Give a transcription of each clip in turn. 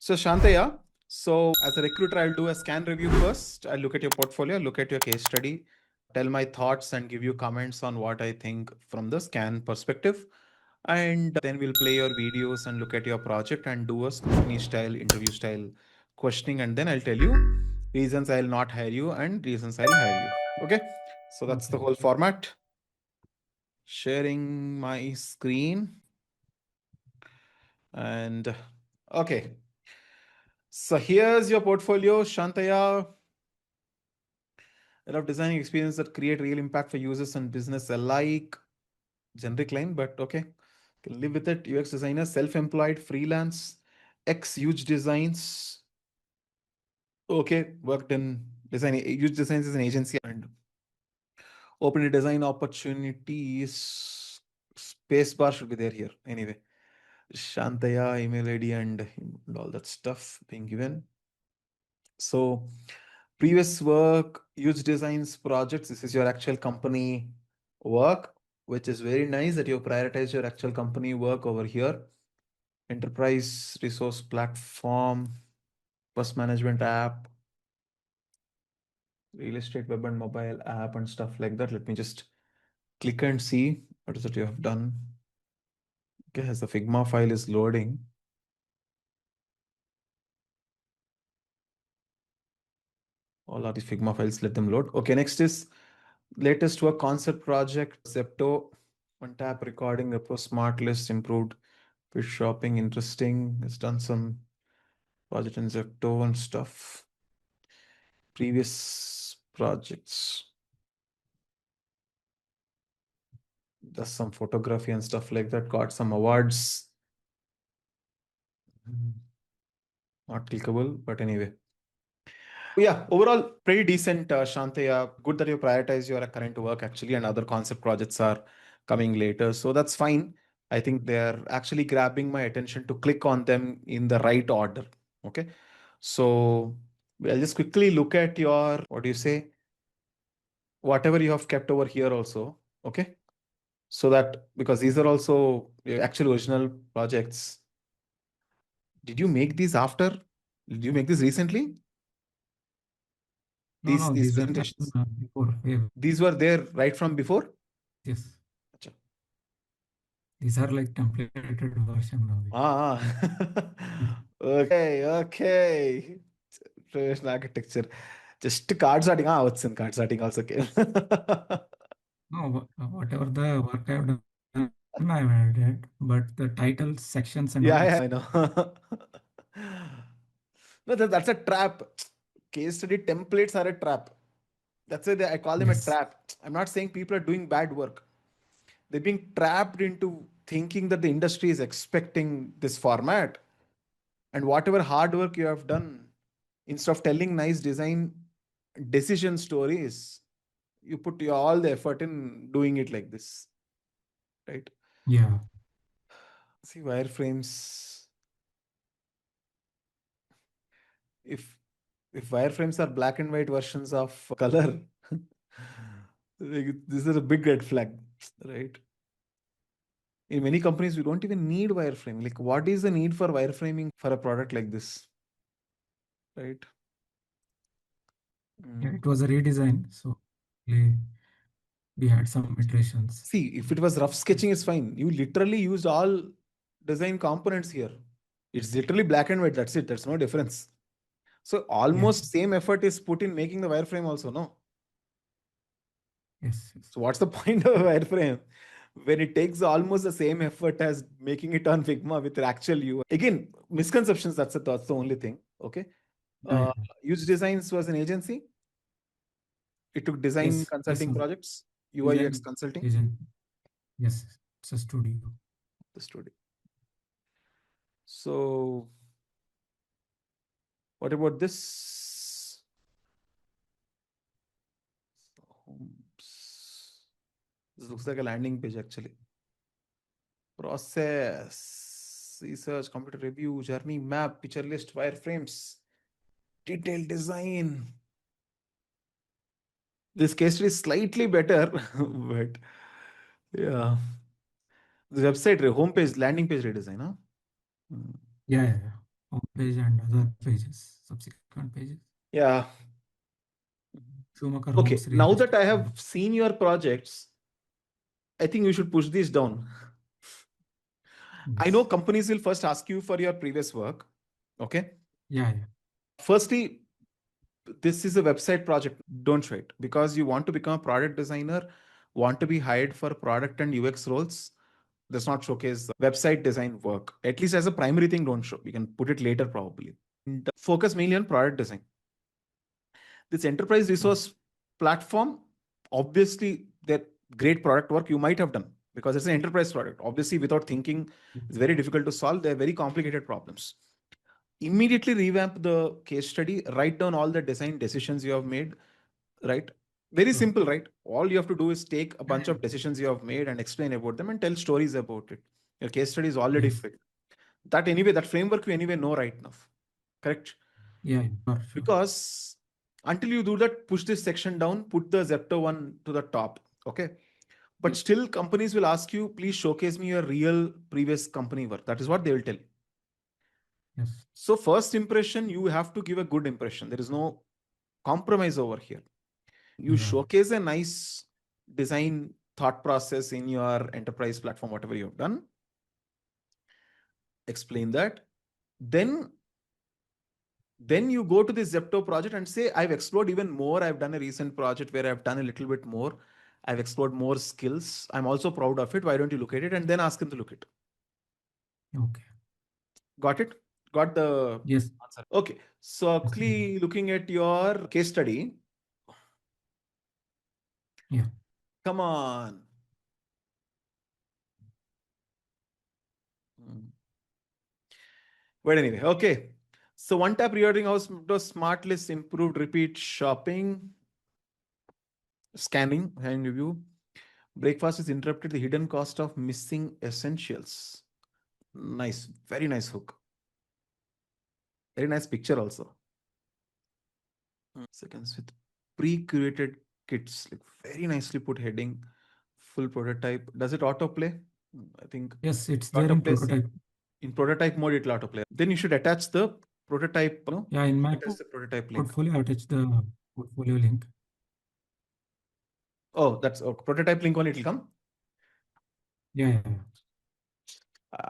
So Shantayya, so as a recruiter, I'll do a scan review first. I'll look at your portfolio, look at your case study, tell my thoughts and give you comments on what I think from the scan perspective. And then we'll play your videos and look at your project and do a scrutiny style, interview style questioning. And then I'll tell you reasons I'll not hire you and reasons I'll hire you. Okay. So that's the Okay. whole format. Sharing my screen. And okay. So here's your portfolio, Shantaya. I love designing experiences that create real impact for users and business alike. Generic line, but okay. Can live with it. UX designer, self-employed, freelance, X huge designs. Okay, worked in design. Huge designs is an agency and open design opportunities. Space bar should be there here. Anyway, Shantaya, email ID, and all that stuff being given. So previous work, huge designs projects. This is your actual company work, which is very nice that you prioritize your actual company work over here. Enterprise resource platform, bus management app, real estate web and mobile app, and stuff like that. Let me just click and see what is it you have done. Okay, as the Figma file is loading. All are the Figma files, let them load. Okay, next is latest work concept project, Zepto, one tap recording, repro smart list, improved fish shopping, interesting. It's done some project in Zepto and stuff. Previous projects. Does some photography and stuff like that, got some awards. Not clickable, but anyway. Yeah, overall pretty decent, Shantaya. Good that you prioritize your current work actually, and other concept projects are coming later. So that's fine. I think they're actually grabbing my attention to click on them in the right order. Okay. So I'll just quickly look at your, what do you say, whatever you have kept over here also. Okay. So that because these are also your actual original projects. Did you make these after? Did you make this recently? No, These no, these these are done presentations. before. Yeah. These were there right from before? Yes, yes. Acha. These are like templated version of it. Ah. Okay, okay. Traditional architecture. Just card sorting. Ah, what's in card sorting also came. No, whatever the work I've done, I've added, but the titles, sections, and all, Yeah, it's I know. No, that's a trap. Case study templates are a trap. That's why I call them a yes, trap. I'm not saying people are doing bad work. They're being trapped into thinking that the industry is expecting this format. And whatever hard work you have done, instead of telling nice design decision stories, you put your, all the effort in doing it like this, right? yeah, See, wireframes. If wireframes are black and white versions of color, this is a big red flag, right? In many companies, we don't even need wireframe. Like, what is the need for wireframing for a product like this, right? yeah. Mm. It was a redesign, so we we had some iterations. See, if it was rough sketching, it's fine. You literally used all design components here. It's literally black and white. That's it. That's no difference. So Yes, almost same effort is put in making the wireframe also, no? yes, yes, So what's the point of a wireframe when it takes almost the same effort as making it on Figma with the actual UI? Again, misconceptions. That's the only thing. Okay. yeah, Uh, yeah. Huge Designs was an agency. It took design Yes, this consulting was projects, UI UX design, consulting. design. Yes, it's a studio. The studio. So what about this? Homes. This looks like a landing page actually. Process, research, computer review, journey map, picture list, wireframes, detailed design. This case study is slightly better, but yeah. The website homepage, landing page redesign, huh? Hmm. Yeah, yeah, yeah. home page and other pages, subsequent pages. Yeah. Schumacher Okay. homes Now that I realistic. have seen your projects, I think you should push these down. I know Yes. companies will first ask you for your previous work. Okay. Yeah, yeah. Firstly, this is a website project. Don't show it because you want to become a product designer, want to be hired for product and UX roles. Does not showcase website design work. At least as a primary thing, don't show. You can put it later probably. And focus mainly on product design. This enterprise Okay. resource platform, obviously, that great product work you might have done because it's an enterprise product. Obviously, without thinking, it's very difficult to solve. They're very complicated problems. Immediately revamp the case study, write down all the design decisions you have made, right? Very Sure. simple, right? All you have to do is take a Yeah, bunch yeah. of decisions you have made and explain about them and tell stories about it. Your case study is already Yes. filled. That anyway, that framework we anyway know right now. Correct? Yeah, yeah. Sure, sure. Because until you do that, push this section down, put the Zepto one to the top. Okay. But still, companies will ask you, please showcase me your real previous company work. That is what they will tell. Yes. So, first impression, you have to give a good impression. There is no compromise over here. You Yeah. showcase a nice design thought process in your enterprise platform, whatever you have done, explain that. Then you go to the Zepto project and say, I've explored even more. I've done a recent project where I've done a little bit more. I've explored more skills. I'm also proud of it. Why don't you look at it? And then ask them to look at it. Okay. Got it? Got the Yes. answer. Okay. So Yes. quickly looking at your case study. Yeah. Come on. Hmm. But anyway, okay. So one tap reordering house was smart list, improved repeat shopping, scanning, and review. Breakfast is interrupted, the hidden cost of missing essentials. Nice, very nice hook. Very nice picture also. Seconds with pre-curated kits, like very nicely put heading, full prototype. Does it autoplay? I think Yes, it's there in autoplays prototype. in prototype mode. It will autoplay. Then you should attach the prototype. Yeah, in my Attach the prototype link. portfolio, I attached the portfolio link. Oh, that's prototype link only. It will come. Yeah, yeah, yeah.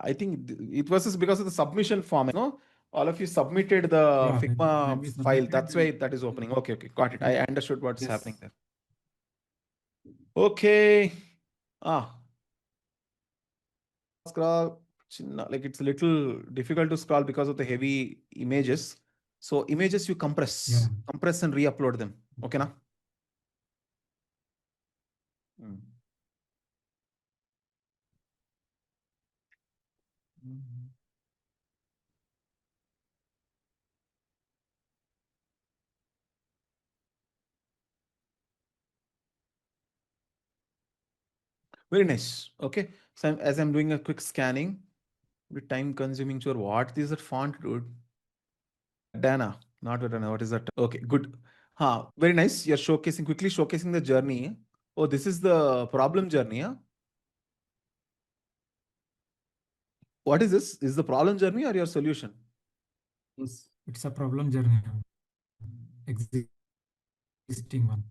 I think it was just because of the submission form. No, all of you submitted the Yeah, when Figma we file. submitted, That's why that is opening. Okay, okay, got it. I then understood what's happening yes, there. Okay. Ah, scroll. Like it's a little difficult to scroll because of the heavy images. So images you yeah. compress and re-upload them. Okay, now. Very nice. Okay. So as I'm doing a quick scanning, with time consuming chore. What is that font, dude? Dana, not Dana. What is that? Okay, good. Huh. Very nice. You're showcasing quickly showcasing the journey. Oh, this is the problem journey. Huh? What is this? Is the problem journey or your solution? Yes, it's a problem journey, existing one.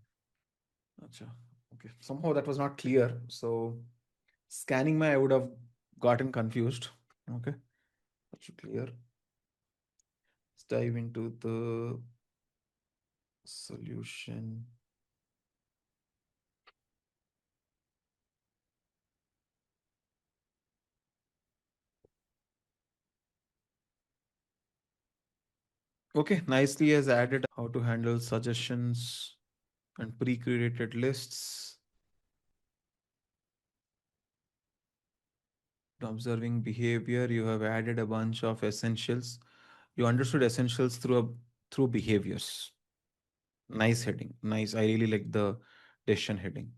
Acha. Okay. Somehow that was not clear. So scanning my, I would have gotten confused. Okay. That should clear. Let's dive into the solution. Okay, nicely has added how to handle suggestions and pre-created lists, observing behavior. You have added a bunch of essentials. You understood essentials through behaviors. Nice heading. Nice. I really like the decision heading.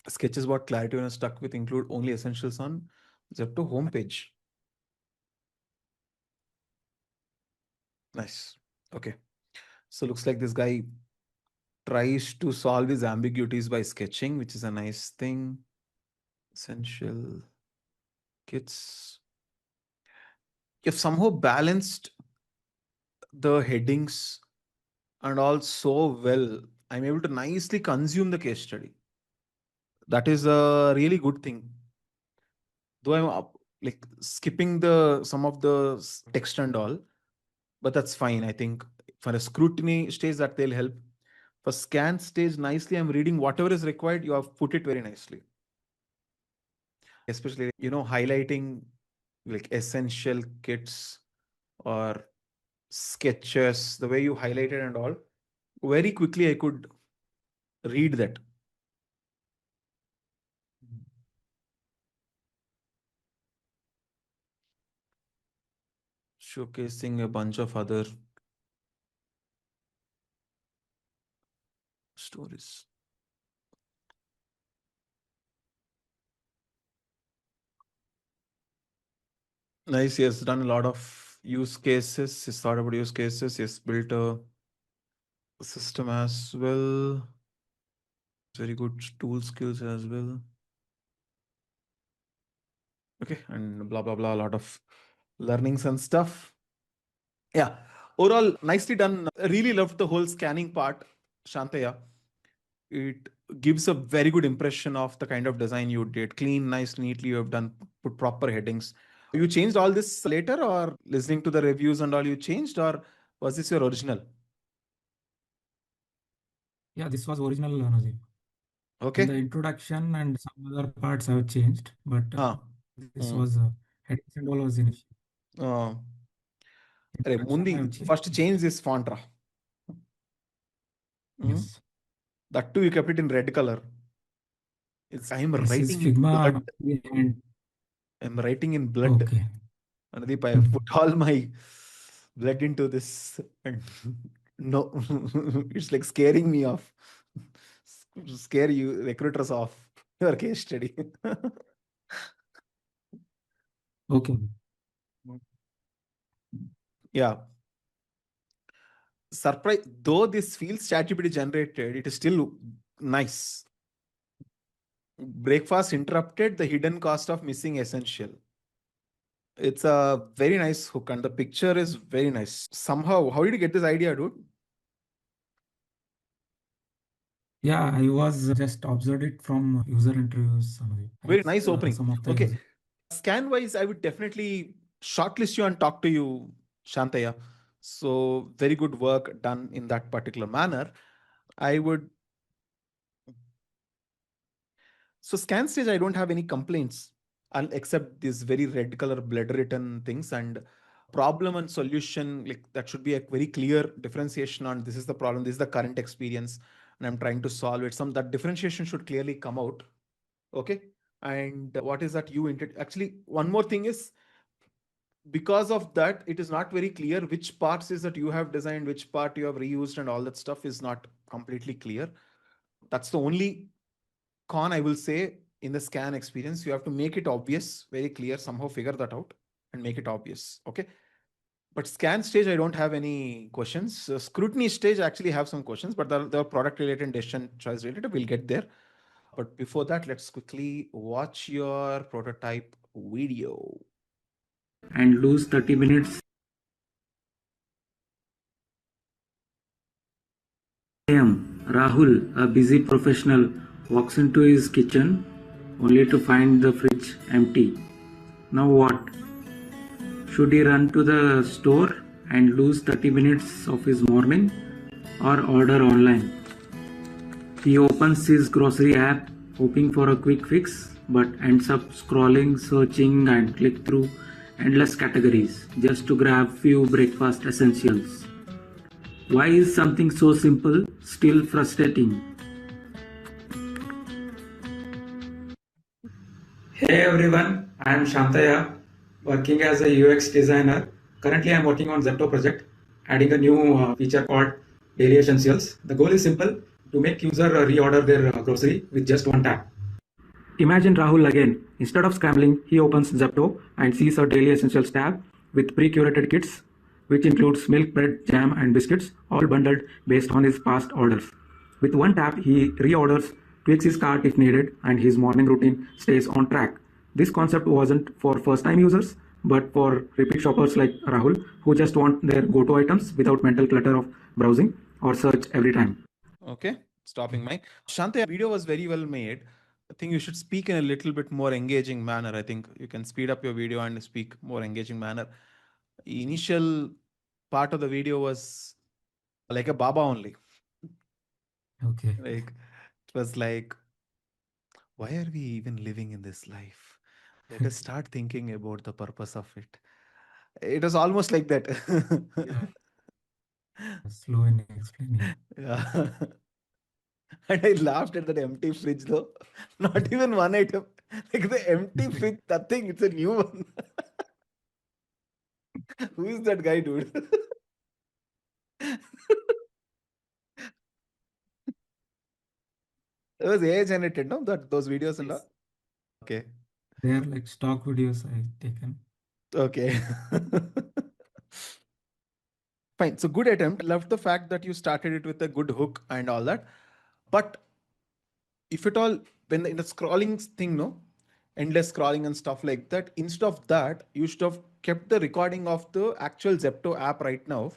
Sketches what clarity when I stuck with include only essentials on Zepto homepage. Nice. Okay. So looks like this guy tries to solve his ambiguities by sketching, which is a nice thing. Essential kits. If somehow balanced the headings and all so well, I'm able to nicely consume the case study. That is a really good thing. Though I'm like skipping the some of the text and all, but that's fine. I think for a scrutiny stage that they'll help. For scan stage, nicely, I'm reading whatever is required. You have put it very nicely. Especially, highlighting like essential kits or sketches, the way you highlighted and all. Very quickly, I could read that. Showcasing a bunch of other stories. Nice. He has done a lot of use cases. He's thought about use cases. He's built a system as well. Very good tool skills as well. Okay. And blah, blah, blah. A lot of learnings and stuff. Yeah. Overall, nicely done. I really loved the whole scanning part, Shantaya. It gives a very good impression of the kind of design you did. Clean, nice, neatly. You have done put proper headings. You changed all this later, or listening to the reviews and all you changed, or was this your original? Yeah, this was original, Nazir. In the Okay. introduction and some other parts have changed, but Huh. this was headings and all was initial. Uh, Arey, Introduction Mundi, have changed. first change this font. Yes. That too, you kept it in red color. I'm This is writing in Figma blood. and I'm writing in blood. okay. Anudeep, I have put all my blood into this. And no, it's like scaring me off. Scare you, recruiters off your case study. Okay. Yeah. Surprise, though this feels ChatGPT generated, it is still nice. Breakfast interrupted, the hidden cost of missing essential. It's a very nice hook, and the picture is very nice. Somehow, how did you get this idea, dude? Yeah, I was just observed it from user interviews. Nazir. I Very asked nice opening. some of the Okay. users. Scan wise, I would definitely shortlist you and talk to you, Shantaya. So, very good work done in that particular manner. I would. So, scan stage, I don't have any complaints except these very red color blood written things, and problem and solution. Like that should be a very clear differentiation on this is the problem, this is the current experience, and I'm trying to solve it. Some that differentiation should clearly come out. Okay. And what is that actually, one more thing is, because of that, it is not very clear which parts is that you have designed, which part you have reused, and all that stuff is not completely clear. That's the only con I will say in the scan experience. You have to make it obvious, very clear, somehow figure that out and make it obvious. Okay. But scan stage, I don't have any questions. Scrutiny stage, I actually have some questions, but they're product related and decision choice related. We'll get there. But before that, let's quickly watch your prototype video. And lose 30 minutes. A.M. Rahul, a busy professional, walks into his kitchen only to find the fridge empty. Now what? Should he run to the store and lose 30 minutes of his morning or order online? He opens his grocery app hoping for a quick fix but ends up scrolling, searching and click through endless categories just to grab few breakfast essentials. Why is something so simple still frustrating? Hey everyone, I am Shantayya, working as a UX designer. Currently, I am working on Zepto project, adding a new feature called Daily Essentials. The goal is simple: to make user reorder their grocery with just one tap. Imagine Rahul again. Instead of scrambling, he opens Zepto and sees a Daily Essentials tab with pre-curated kits, which includes milk, bread, jam, and biscuits, all bundled based on his past orders. With one tap, he reorders, tweaks his cart if needed, and his morning routine stays on track. This concept wasn't for first time users, But for repeat shoppers like Rahul, who just want their go-to items without mental clutter of browsing or search every time. Okay, stopping my Shantayya video was very well made. I think you should speak in a little bit more engaging manner. I think you can speed up your video and speak more engaging manner. Initial part of the video was like a Baba only. Okay. Like it was like, why are we even living in this life? Let us start thinking about the purpose of it. It was almost like that. Yeah. Slow in explaining. Yeah. And I laughed at that empty fridge though. Not even one item. Like the empty fridge, nothing. It's a new one. Who is that guy, dude? It was AI generated, no? That those videos and all. Yes. Okay. They are like stock videos I taken. Okay. Fine. So good attempt. Loved the fact that you started it with a good hook and all that. But if at all, when in the scrolling thing, no, endless scrolling and stuff like that, instead of that, you should have kept the recording of the actual Zepto app right now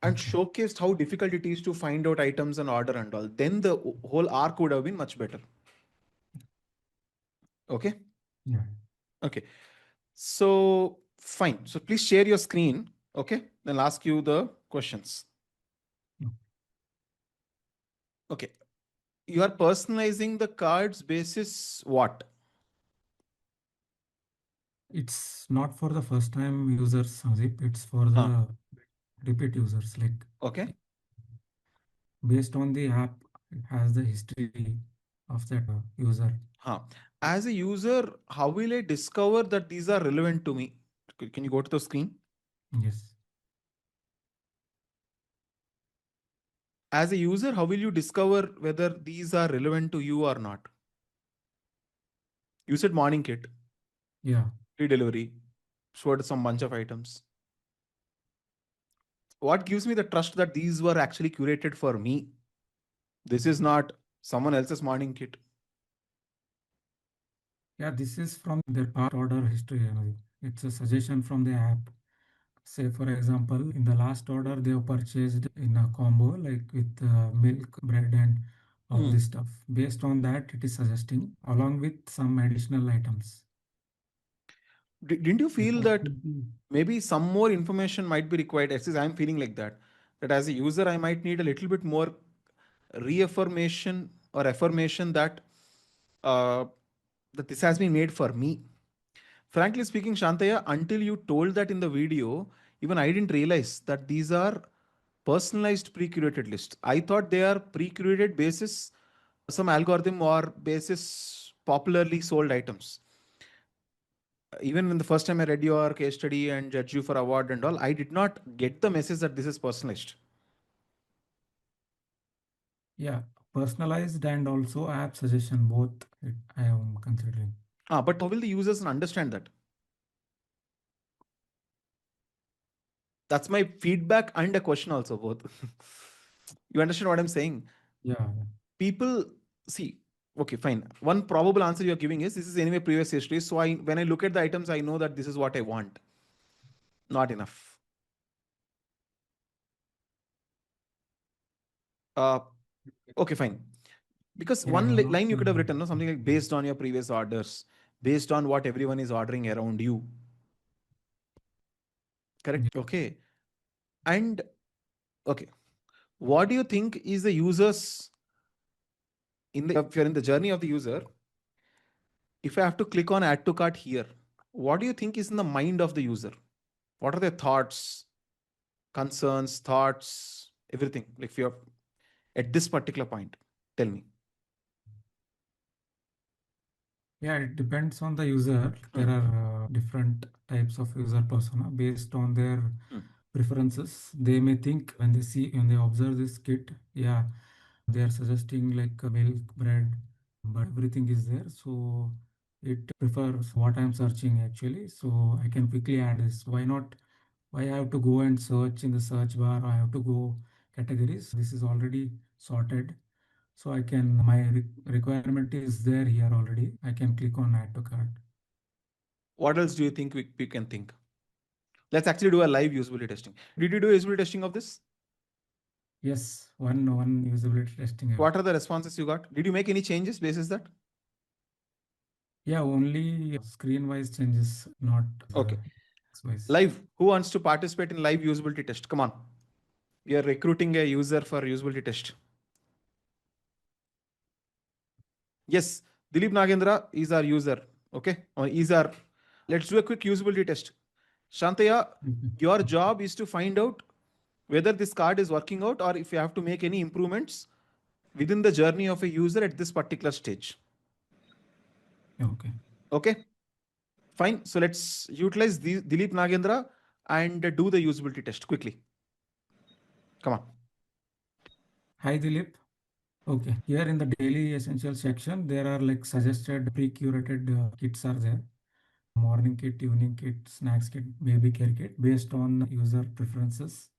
and Okay. showcased how difficult it is to find out items and order and all. Then the whole arc would have been much better. Okay. Yeah. Okay. So fine. So please share your screen. Okay. Then I'll ask you the questions. Okay. You are personalizing the cards basis what? It's not for the first time users, Sandeep. It's for Huh. the repeat users. Like Okay. based on the app, it has the history of that user. Huh. As a user, how will I discover that these are relevant to me? Can you go to the screen? Yes. As a user, how will you discover whether these are relevant to you or not? You said morning kit, Yeah. free delivery, showed some bunch of items. What gives me the trust that these were actually curated for me? This is not someone else's morning kit. Yeah, this is from their past order history. It's a suggestion from the app. Say, for example, in the last order, they have purchased in a combo like with milk, bread, and all Hmm. this stuff. Based on that, it is suggesting along with some additional items. Didn't you Like feel what that could be? maybe some more information might be required? At least I'm feeling like that. That as a user, I might need a little bit more reaffirmation or affirmation uh, that this has been made for me. Frankly speaking, Shantaya, until you told that in the video, even I didn't realize that these are personalized pre-curated lists. I thought they are pre-curated basis some algorithm or basis popularly sold items. Even when the first time I read your case study and judge you for award and all, I did not get the message that this is personalized. Yeah, personalized and also app suggestion, both I am considering. But how will the users understand that? That's my feedback and a question also both. You understand what I'm saying? Yeah, yeah. People see. Okay, fine. One probable answer you're giving is this is anyway previous history. So I when I look at the items, I know that this is what I want. Not enough. Uh, okay, fine. Because Yeah, one one of line you the could have written, no, something like based on your previous orders, based on what everyone is ordering around you. yeah. Correct. Okay. And okay, what do you think is the users in the if you're in the journey of the user? If I have to click on add to cart here, what do you think is in the mind of the user? What are their thoughts, concerns, thoughts, everything? Like if you're at this particular point, tell me. Yeah, it depends on the user. Hmm. There are different types of user persona based on their Hmm. preferences. They may think when they observe this kit, yeah, they are suggesting like milk, bread, but everything is there. So it prefers what I'm searching actually. So I can quickly add this. Why not? Why I have to go and search in the search bar? I have to go categories. This is already sorted. So I can, my requirement is there here already. I can click on add to cart. What else do you think we can think? Let's actually do a live usability testing. Did you do usability testing of this? Yes, one usability testing I What did. are the responses you got? Did you make any changes basis that? Yeah, only screen wise changes, not Okay. text wise. Live. Who wants to participate in live usability test? Come on. We are recruiting a user for usability test. Yes, Dilip Nagendra is our user. Okay. Or is our. Let's do a quick usability test. Shantaya, Okay. your job is to find out whether this card is working out or if you have to make any improvements within the journey of a user at this particular stage. Okay. Okay. Fine. So let's utilize Dilip Nagendra and do the usability test quickly. Come on. Hi Dilip. Okay. Here in the daily essential section, there are like suggested pre-curated kits are there. Morning kit, evening kit, snacks kit, baby care kit based on user preferences.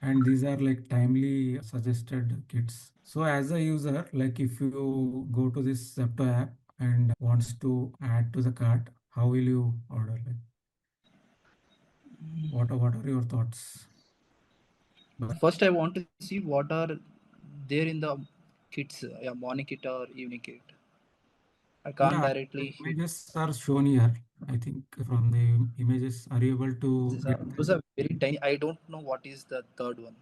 And these are like timely suggested kits. So as a user, like if you go to this Zepto app and wants to add to the cart, how will you order? Like what are your thoughts? But First, I want to see what are there in the kits, yeah, morning kit or evening kit. I can't yeah, directly hit. images are shown here. I think from the images, are you able to These are get those them? are very tiny. I don't know what is the third one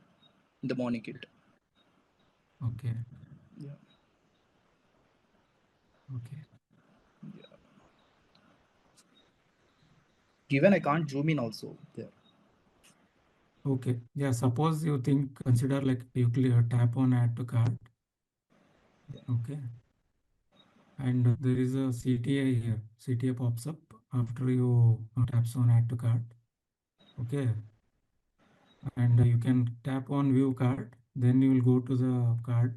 in the morning kit. Okay, Yeah, okay, yeah. Given I can't zoom in also there. okay. Yeah, suppose you think consider like you tap on add to cart. Okay, and there is a CTA here. CTA pops up after you taps on add to cart. Okay, and you can tap on view cart. Then you will go to the cart.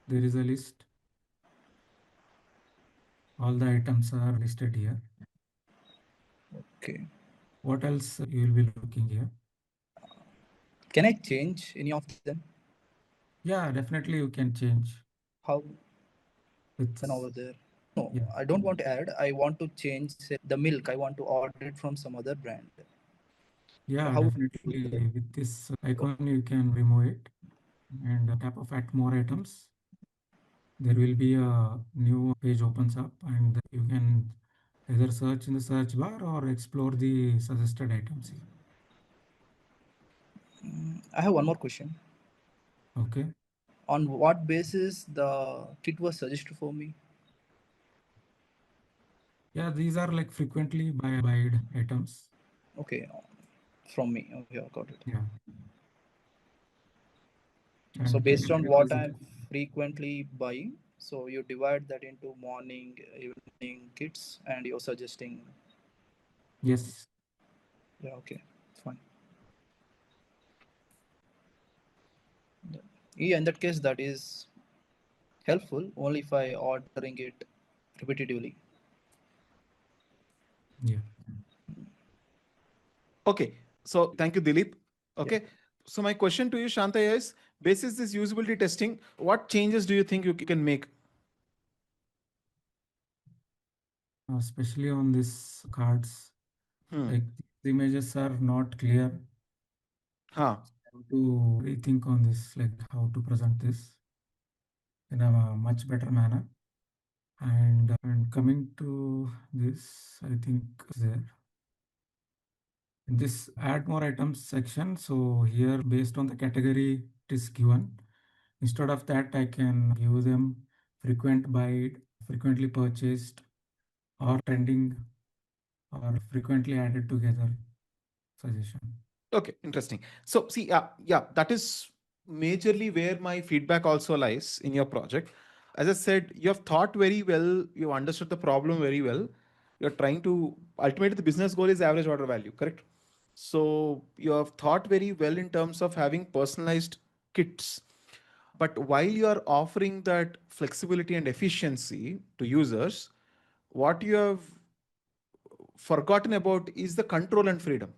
There is a list. All the items are listed here. Okay. What else you will be looking here? Can I change any of them? Yeah, definitely you can change. How then It's over there? No, yeah, I don't want to add. I want to change say, the milk. I want to order it from some other brand. So yeah, how would you do that? definitely. With this icon, you can remove it and tap of add more items. There will be a new page opens up, and you can either search in the search bar or explore the suggested items here. I have one more question. Okay. On what basis the kit was suggested for me? Yeah, these are like frequently buyed items. Okay, from me. Okay, I got it. Yeah, So and based on category what wise, I'm frequently buying, so you divide that into morning, evening kits, and you're suggesting. yes, Yeah, okay, fine. Yeah, in that case, that is helpful only if I ordering it repetitively. yeah. Okay. So thank you, Dilip. Yeah. Okay. So my question to you, Shantaya, is basis this usability testing, what changes do you think you can make? Especially on these cards, Hmm. like the images are not clear. Huh. Have to rethink on this, like how to present this in a much better manner. And coming to this, I think there in this add more items section. So here, based on the category it is given, instead of that, I can give them frequent buy, frequently purchased, or trending, or frequently added together suggestion. Okay, interesting. So see, yeah, that is majorly where my feedback also lies in your project. As I said, you have thought very well, you understood the problem very well. You're trying to ultimately the business goal is average order value, correct? So you have thought very well in terms of having personalized kits. But while you are offering that flexibility and efficiency to users, what you have forgotten about is the control and freedom.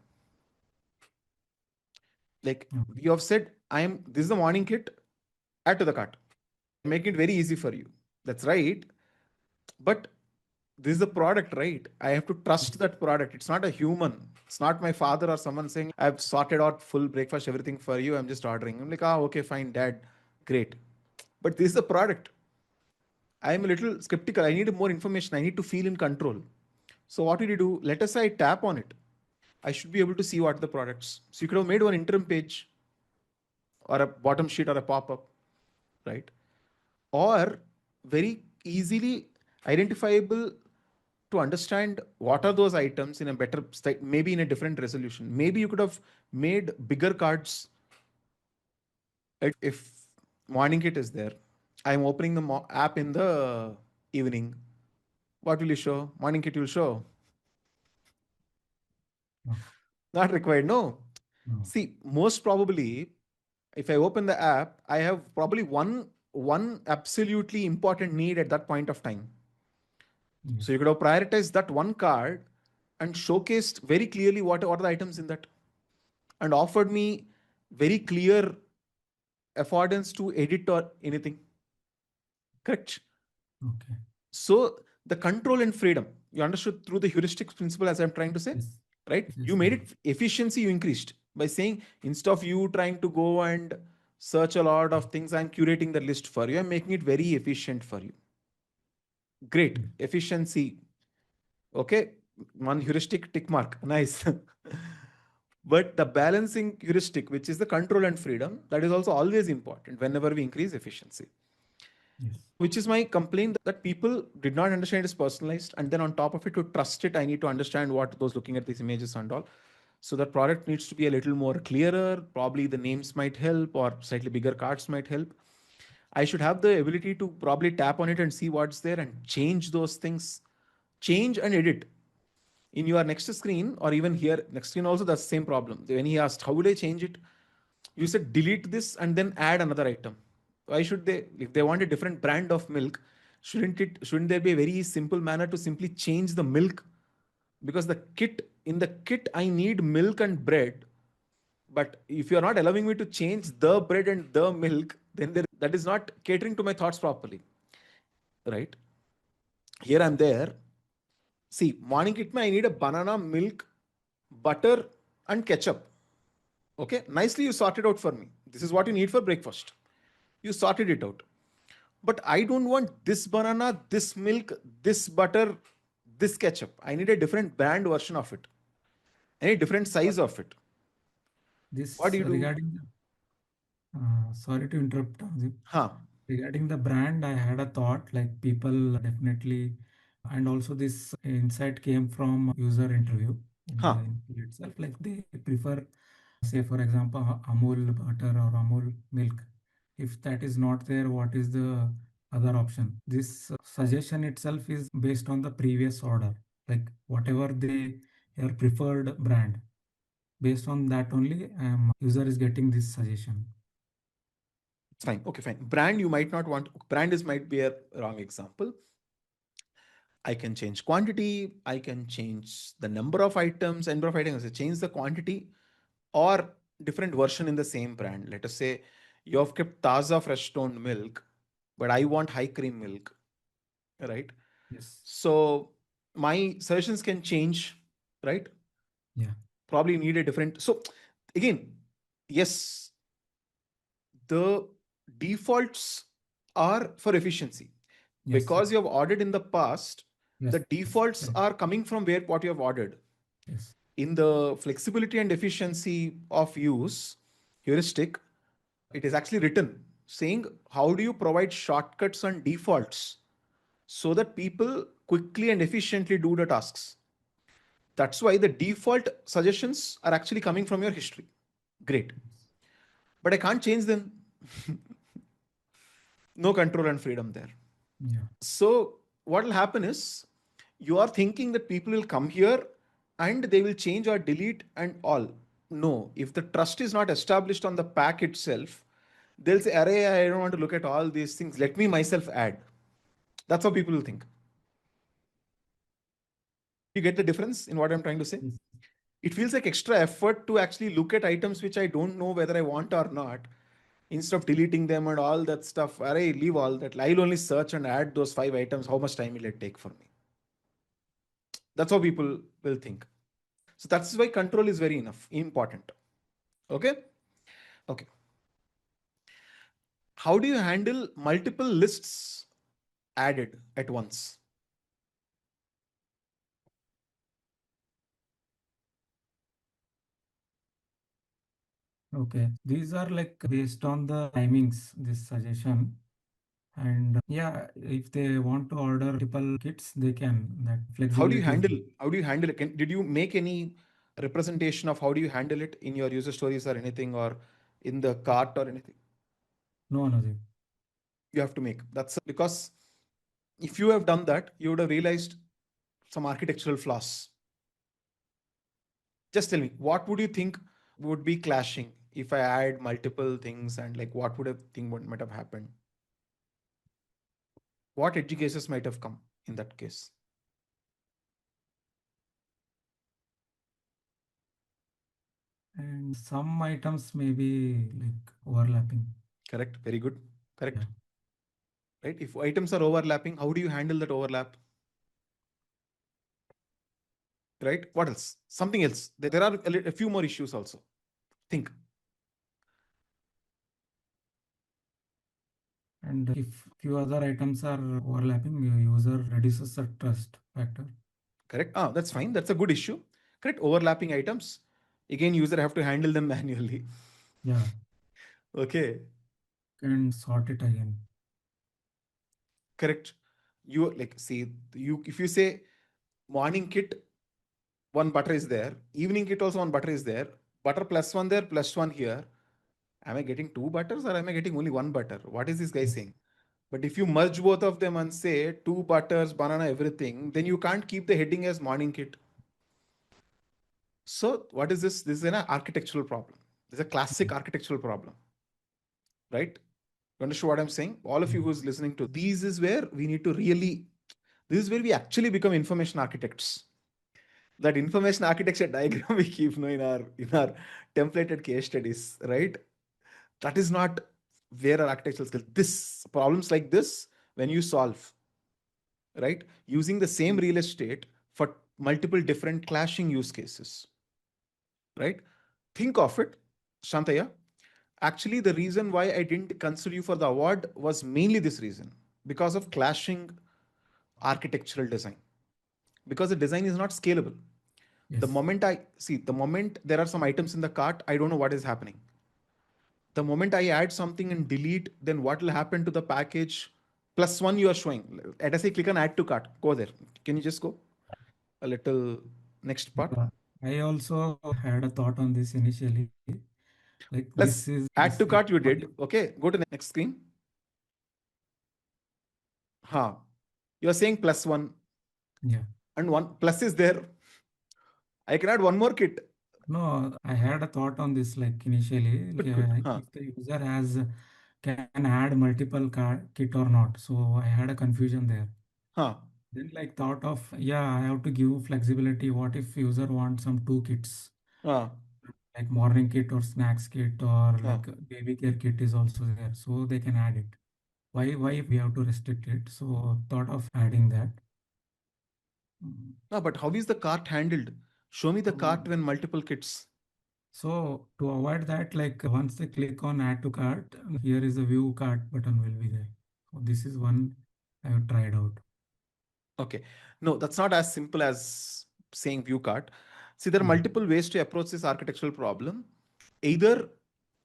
Like Okay. you have said, this is the morning kit, add to the cart. Make it very easy for you. That's right. But this is the product, right? I have to trust that product. It's not a human. It's not my father or someone saying, I've sorted out full breakfast, everything for you. I'm just ordering. I'm like, ah, okay, fine, dad. Great. But this is the product. I'm a little skeptical. I need more information. I need to feel in control. So what did you do? Let us say I tap on it. I should be able to see what are the products. So you could have made one interim page or a bottom sheet or a pop-up, right? Or very easily identifiable to understand what are those items in a better state, maybe in a different resolution. Maybe you could have made bigger cards. If morning kit is there, I'm opening the app in the evening. What will you show? Morning kit will show. No, Not required. No. no. See, most probably, if I open the app, I have probably one absolutely important need at that point of time. So you Yes. could have prioritized that one card and showcased very clearly what are the items in that and offered me very clear affordance to edit or anything. Correct. Okay. So the control and freedom you understood through the heuristics principle, as I'm trying to say, Yes. right? Yes, You made Rahul. it efficiency, you increased by saying instead of you trying to go and search a lot of things, I'm curating the list for you. I'm making it very efficient for you. Great Yes. efficiency. Okay, one heuristic tick mark. Nice. But the balancing heuristic, which is the control and freedom, that is also always important whenever we increase efficiency. Yes. Which is my complaint that people did not understand it's personalized. And then on top of it, to trust it, I need to understand what those looking at these images and all. So the product needs to be a little more clearer. Probably the names might help or slightly bigger cards might help. I should have the ability to probably tap on it and see what's there and change those things, change and edit in your next screen or even here next screen also. That's the same problem. When he asked how would I change it, you said delete this and then add another item. Why should they, if they want a different brand of milk, shouldn't there be a very simple manner to simply change the milk? Because the kit, in the kit I need milk and bread, but if you're not allowing me to change the bread and the milk, then that is not catering to my thoughts properly, right? Here I'm there. See, morning kit mein I need a banana, milk, butter, and ketchup. Okay, nicely you sorted out for me. This is what you need for breakfast. You sorted it out. But I don't want this banana, this milk, this butter, this ketchup. I need a different brand version of it. I need a different size of it. What do This you do? regarding the, sorry to interrupt, Azim. Huh. Regarding the brand, I had a thought like people definitely, and also this insight came from user interview in the Huh. interview itself. Like they prefer, say for example, Amul butter or Amul milk. If that is not there, what is the other option? This suggestion itself is based on the previous order, like whatever they their preferred brand. Based on that only, user is getting this suggestion. It's fine. Okay, fine. Brand you might not want. Brand is might be a wrong example. I can change quantity. I can change the number of items, number of items. I change the quantity or different version in the same brand. Let us say you have kept Taza fresh toned milk, but I want high cream milk, right? Yes. So my suggestions can change, right? Yeah. Probably need a different. So again, yes, the defaults are for efficiency Yes. because you have ordered in the past. Yes. The Yes. defaults Correct. are coming from where what you have ordered. Yes. In the flexibility and efficiency of use heuristic, it is actually written saying how do you provide shortcuts and defaults so that people quickly and efficiently do the tasks. That's why the default suggestions are actually coming from your history. Great. But I can't change them. No control and freedom there. Yeah. So what will happen is you are thinking that people will come here and they will change or delete and all. No, if the trust is not established on the pack itself, they'll say, Array, I don't want to look at all these things. Let me myself add. That's how people will think. You get the difference in what I'm trying to say? Yes. It feels like extra effort to actually look at items which I don't know whether I want or not. Instead of deleting them and all that stuff, array, leave all that. I'll only search and add those 5 items. How much time will it take for me? That's how people will think. So that's why control is very enough important. Okay. Okay. How do you handle multiple lists added at once? Okay, these are like based on the timings, this suggestion. And yeah, if they want to order multiple kits, they can. That flexibility is there. How do you handle it? Did you make any representation of how do you handle it in your user stories or anything, or in the cart or anything? No, Nadeem. You have to make that's because if you have done that, you would have realized some architectural flaws. Just tell me, what would you think would be clashing if I add multiple things, and like what would have thing what might have happened? What edge cases might have come in that case? And some items may be like overlapping. Correct. Very good. Yeah. Correct. Right. If items are overlapping, how do you handle that overlap? Right. What else? Something else. There are a few more issues also. Think. And if few other items are overlapping, your user reduces the trust factor. Correct. Ah, that's fine. That's a good issue. Correct. Overlapping items. Again, user have to handle them manually. Yeah, Okay. and sort it again. Correct. You like see you if you say morning kit, one butter is there. Evening kit also one butter is there. Butter plus one there, plus one here. Am I getting two butters or am I getting only one butter? What is this guy saying? But if you merge both of them and say two butters, banana, everything, then you can't keep the heading as morning kit. So what is this? This is an architectural problem. This is a classic architectural problem, right? You understand what I'm saying? All of you Yeah. who's listening to these is where we need to really, this is where we actually become information architects. That information architecture diagram we keep in our templated case studies, right? That is not where our architectural skill. This problems like this, when you solve, right, using the same real estate for multiple different clashing use cases, right? Think of it, Shantaya. Actually, the reason why I didn't consider you for the award was mainly this reason, because of clashing architectural design, because the design is not scalable. The Yes. moment I see, the moment there are some items in the cart, I don't know what is happening. The moment I add something and delete, then what will happen to the package? Plus one you are showing. Let us say click on add to cart. Go there. Can you just go a little next part? I also had a thought on this initially. Like this Plus is this add to cart you what did. Okay, go to the next screen. Ha. You are saying plus one, yeah. and one plus is there. I can add one more kit. No, I had a thought on this like initially. Good, good. Ha. If the user has can add multiple kit or not. So I had a confusion there. Ha. Then like thought of yeah, I have to give flexibility. What if user wants some two kits, Ha. like morning kit or snacks kit or Ha. like baby care kit is also there, so they can add it. Why we have to restrict it? So thought of adding that. Mm. No, but how is the cart handled? Show me the cart when multiple kits. So to avoid that, like once they click on add to cart, here is a view cart button will be there. So this is one I have tried out. Okay. No, that's not as simple as saying view cart. See, there are Yeah. multiple ways to approach this architectural problem. Either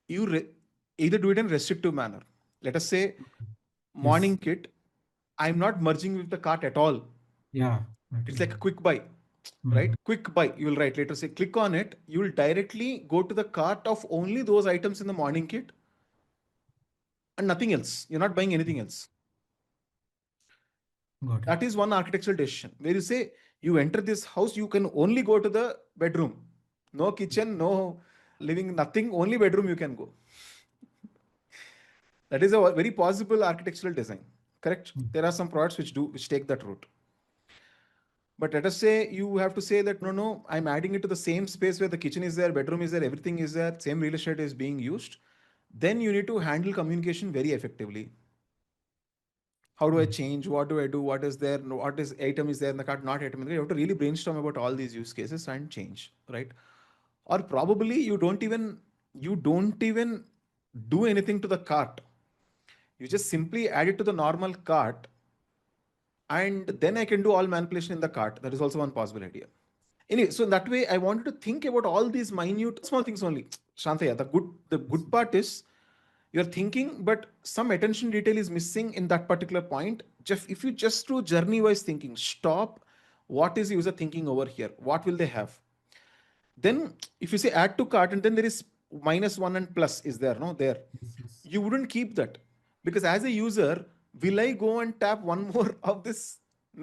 you either do it in restrictive manner. Let us say Yes. morning kit. I'm not merging with the cart at all. Yeah. That It's is like a there. quick buy, Mhm. right? Quick buy. You will write later say click on it. You will directly go to the cart of only those items in the morning kit and nothing else. You're not buying anything else. Got it. That is one architectural decision where you say you enter this house, you can only go to the bedroom. No kitchen, no living, nothing, only bedroom you can go. That is a very possible architectural design. Correct? Mm. There are some products which take that route. But let us say you have to say that no, I'm adding it to the same space where the kitchen is there, bedroom is there, everything is there, same real estate is being used. Then you need to handle communication very effectively. How do I Yes. change? What do I do? What is there? What is item is there in the cart? Not item in the cart. You have to really brainstorm about all these use cases and change, right? Or probably you don't even do anything to the cart. You just simply add it to the normal cart, and then I can do all manipulation in the cart. That is also one possible idea. Anyway, so in that way, I wanted to think about all these minute small things only. Shantaya, the good Yes. part is you're thinking, but some attention detail is missing in that particular point. Jeff, if you just do journey wise thinking, stop. What is user thinking over here? What will they have? Then, if you say add to cart and then there is -1 and plus is there, no? There. Yes. Yes. You wouldn't keep that. Because as a user, will I go and tap one more of this?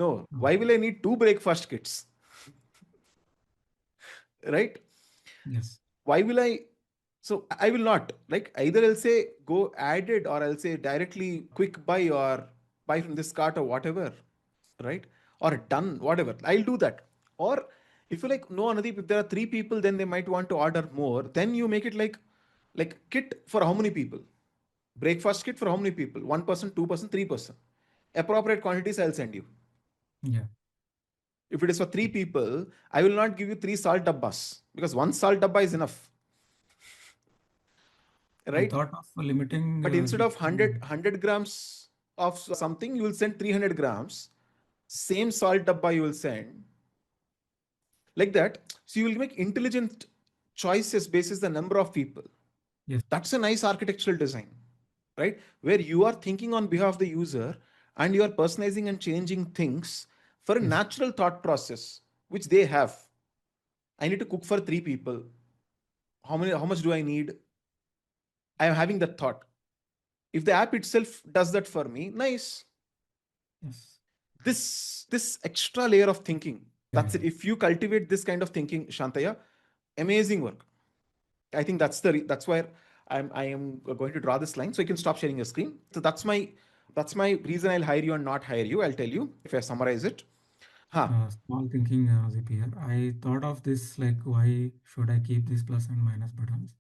No. No. Why will I need two breakfast kits? Right? Yes. Why will I? So I will not. Like either I'll say go add it or I'll say directly quick buy or buy from this cart or whatever, right? Or done, whatever. I'll do that. Or if you like, no, Anudeep, if there are three people, then they might want to order more. Then you make it like kit for how many people? Breakfast kit for how many people? One person, two-person, three-person. Appropriate quantities I'll send you. Yeah. If it is for three people, I will not give you three salt dabbas because one salt dabba is enough, I right? thought of limiting But instead it of to 100 grams of something, you will send 300 grams. Same salt dabba you will send like that. So you will make intelligent choices basis the number of people. yes. That's a nice architectural design, right? Where you are thinking on behalf of the user and you are personalizing and changing things for a Yes. natural thought process, which they have. I need to cook for three people. How much do I need? I am having that thought. If the app itself does that for me, nice. Yes. This extra layer of thinking, Yeah. that's it. Yeah. If you cultivate this kind of thinking, Shantaya, amazing work. I think that's where I am going to draw this line so you can stop sharing your screen. So that's my reason I'll hire you and not hire you. I'll tell you if I summarize it. Huh. Small thinking, ZPR. I thought of this like, why should I keep these plus and minus buttons?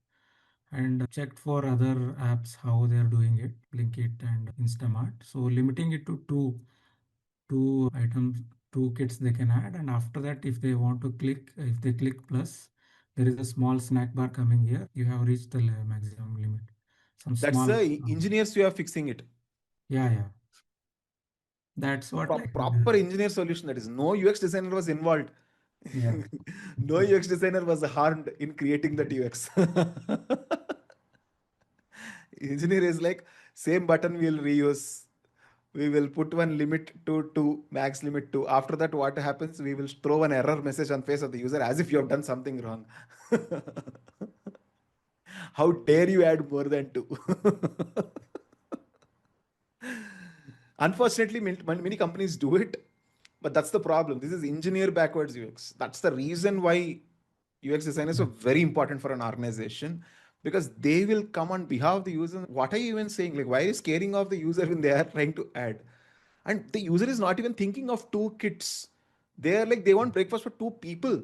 And checked for other apps how they are doing it, Blinkit and Instamart. So limiting it to two items, two kits they can add, and after that, if they want to click, if they click plus, there is a small snack bar coming here. You have reached the maximum limit. Some That's small, the engineers who are fixing it. yeah, yeah. That's what like, Proper engineer solution. That is, no UX designer was involved. yeah. No UX designer was harmed in creating that UX. Engineer is like, same button we'll reuse. We will put one limit to 2, max limit 2. After that, what happens? We will throw an error message on face of the user as if you have done something wrong. How dare you add more than 2? Unfortunately, many companies do it, but that's the problem. This is engineer backwards UX. That's the reason why UX designers are Yeah. very important for an organization because they will come on behalf of the user. What are you even saying? Like, why is caring of the user when they are trying to add? And the user is not even thinking of two kids. They are like, they want breakfast for two people.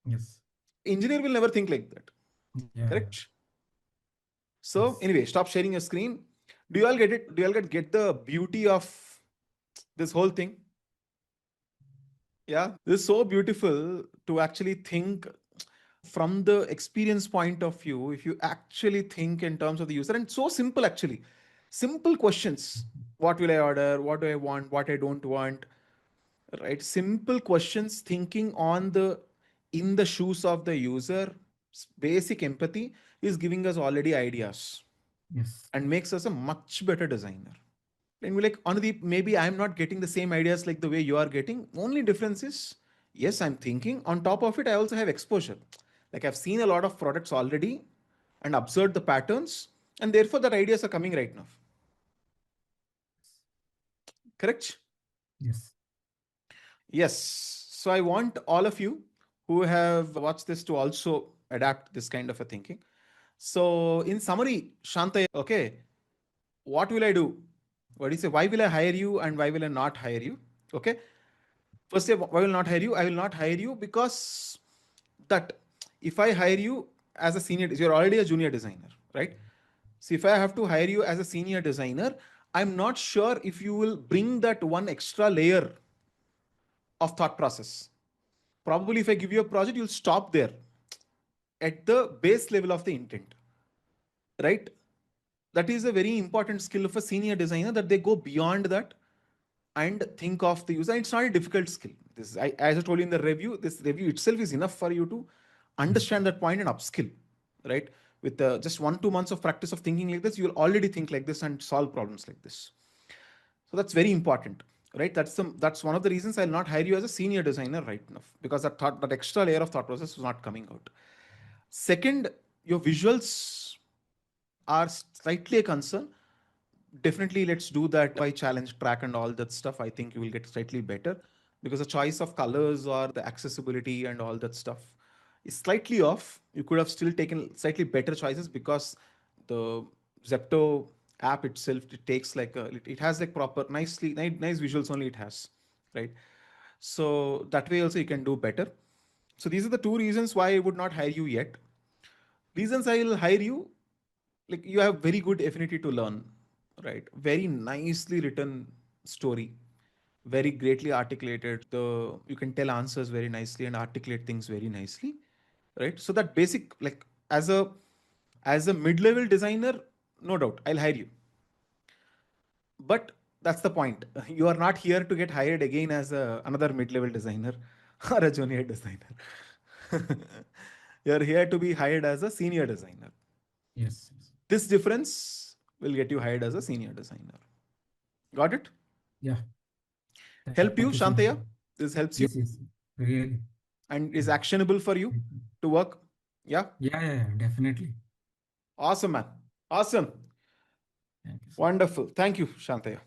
Yes. Engineer will never think like that. Yeah. Yeah. Correct? So, Yes. anyway, stop sharing your screen. Do you all get it? Do you all get the beauty of this whole thing? Yeah, this is so beautiful to actually think from the experience point of view. If you actually think in terms of the user, and so simple actually, simple questions: what will I order? What do I want? What I don't want? Right? Simple questions, thinking on the in the shoes of the user. Basic empathy is giving us already ideas Yes. and makes us a much better designer. And we're like, Anudeep, maybe I'm not getting the same ideas like the way you are getting. Only difference is, yes, I'm thinking. On top of it, I also have exposure. Like I've seen a lot of products already and observed the patterns, and therefore that ideas are coming right now. Correct? Yes. Yes. So I want all of you who have watched this to also adapt this kind of a thinking. So in summary, Shantaya, okay, what will I do? What do you say? Why will I hire you and why will I not hire you? Okay. First, why will not hire you? I will not hire you because that if I hire you as a senior, you're already a junior designer, right? So if I have to hire you as a senior designer, I'm not sure if you will bring that one extra layer of thought process. Probably if I give you a project, you'll stop there at the base level of the intent, right? That is a very important skill of a senior designer, that they go beyond that and think of the user. It's not a difficult skill. As I told you in the review, this review itself is enough for you to understand that point and upskill, right? With just 1-2 months of practice of thinking like this, you will already think like this and solve problems like this. So that's very important, right? That's one of the reasons I'll not hire you as a senior designer right now, because that extra layer of thought process was not coming out. Second, your visuals are slightly a concern. Definitely, let's do that by challenge track and all that stuff. I think you will get slightly better, because the choice of colors or the accessibility and all that stuff is slightly off. You could have still taken slightly better choices, because the Zepto app itself, it takes like it has like proper nice visuals only it has, right? So that way also you can do better. So these are the two reasons why I would not hire you yet. Reasons I will hire you, like you have very good affinity to learn, right? Very nicely written story, very greatly articulated. You can tell answers very nicely and articulate things very nicely, right? So that basic, like as a mid-level designer, no doubt I'll hire you. But that's the point. You are not here to get hired again as another mid-level designer or a junior designer. You're here to be hired as a senior designer. Yes. This difference will get you hired as a senior designer. Got it? Yeah. Help you, Thank you so much. Shantaya? This helps you Yes. Really. and is actionable for you Thank you. to work? Yeah? Yeah, definitely. Awesome, man. Awesome. Thank you so much. Wonderful. Thank you, Shantaya.